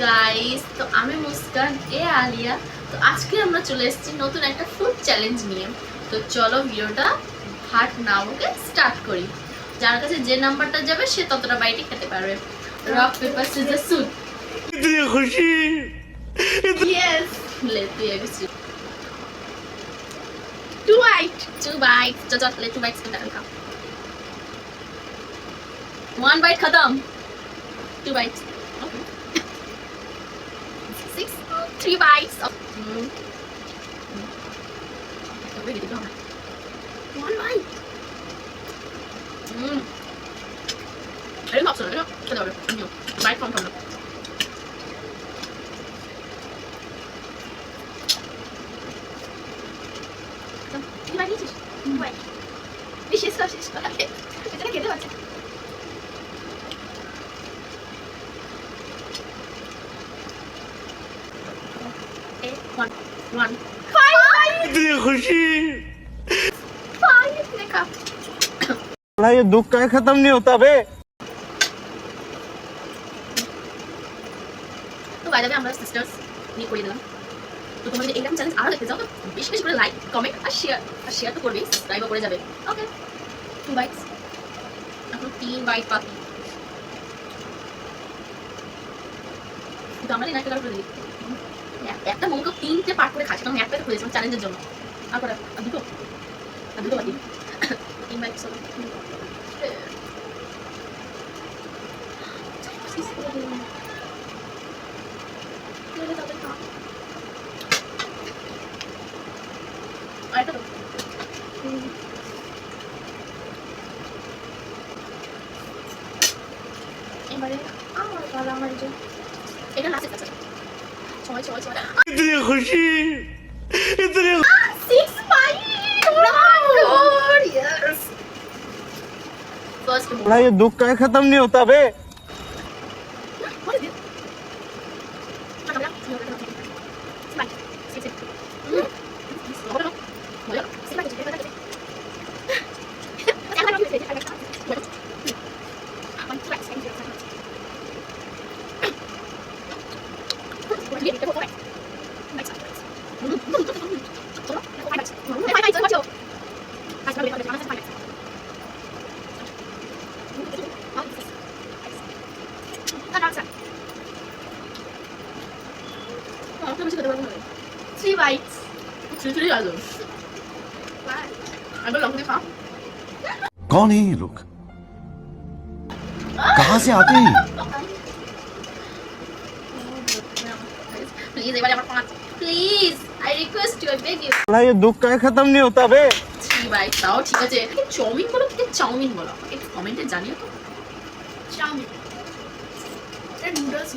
Guys, তো আমি মুস্কান এ আলিয়া। তো আজকে আমরা চলে এসেছি নতুন একটা ফুড চ্যালেঞ্জ নিয়ে। তো চলো ভিডিওটা হাট না ওকে স্টার্ট করি। যার কাছে যে নাম্বারটা যাবে সে ততটা বাইটই খেতে পারবে। Rock paper scissor shoot. इतनी खुशी ইয়েস, লেট তুই এবিসি। টু বাইট চল লে 2 বাইটস খেতে খা। 1 বাইট খতম। 2 bytes okay. 3 bites of one bite. I don't know. Bite from the. One. इतनी खुशी देखा ये दुख का खत्म नहीं होता बे। তো বাইরে আমরা সিস্টার্স নিয়ে করে দিলাম। তো তোমরা যদি এরকম চ্যালেঞ্জ আরো দেখতে চাও তো বেশি বেশি করে লাইক কমেন্ট আর শেয়ার তো করবেই, সাবস্ক্রাইবও করে যাবে। ওকে 2 বাইটস, এখন 3 বাইট বাকি। তো আমরা নাইট করে দিই একটা মোমো 3টে পার্ট করে খাচ্ছি, কারণ একটা তো করেছিলাম চ্যালেঞ্জের জন্য। আর করে দুটো বাকি 3 বাইটস হলো। এবারে আমার গলা আমার যে এটা লাস্টে আছে। ছয় इतनी खुशी इतनी 6 বাইট। ও মাই গড, यस ফার্স্ট बड़ा ये दुख का खत्म नहीं होता बे। Three bites. Three others. I belong to the कौन है ये लोग, कहाँ से आते हैं? Please, everybody, please, I request you, I beg you. बड़ा ये दुख का खत्म नहीं होता बे। 3 bites তাও ঠিক আছে। চাউমিন বলো কি চাউমিন বলো, আমাকে কমেন্টে জানিও তো। চাউমিন এটা নুডলস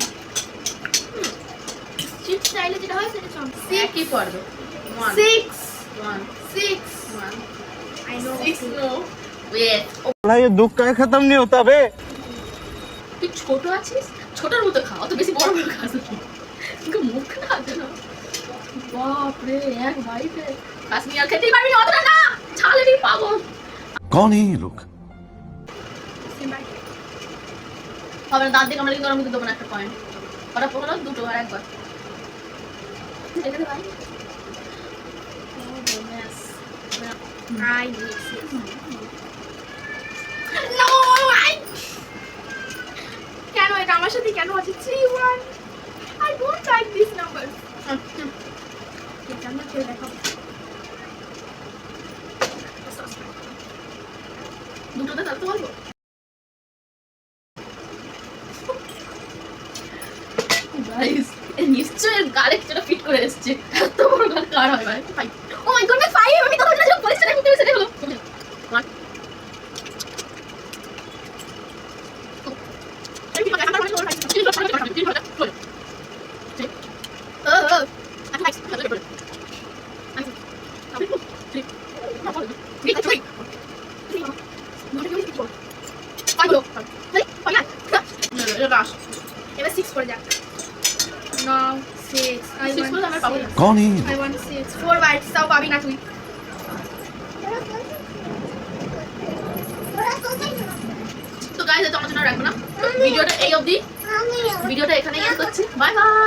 চিপস স্টাইলে যেটা হয় সেটা চাউমিন। একই পড়বে 6 1 I know 6 no wait बड़ा ये दुख का खत्म नहीं होता बे। তুই ছোট আছিস, ছোটর মতো খাও, তো বেশি বড় বড় খাস না। কিন্তু মুখ না আছে না, বাপ রে এক বাইটে কাশ্মীর আর খেতেই পারবি না, অতটা না ছালেরই পাগল। कौन है ये लोग? হবে না, দাঁত দিয়ে কামড়ে কিন্তু ওর মধ্যে দেবো না একটা পয়েন্ট। ওরা পড়লো দুটো আর একবার ভাই। কেন এটা আমার সাথে কেন আছে? 3-1 I don't like this number. আমরা খেয়ে দেখো দুটোতে থাকতে বলবো। গাইস নিশ্চয়ই গালে কিছুটা ফিট করে এসেছে, এত বড় গাল কার হয় ভাই? ও মাই গড 5 আমি কথা বলছিলাম পরিষ্কার করতে এসে হলো 1 এবার 6 করে যাক। No 6 I want कौन है? I want 6 4 bites তাও পাবি না তুই। তো গাইস এটা আমার জন্য রাখবো না, ভিডিওটা এই অবধি। ভিডিওটা এখানে এন্ড করছি, বাই বাই।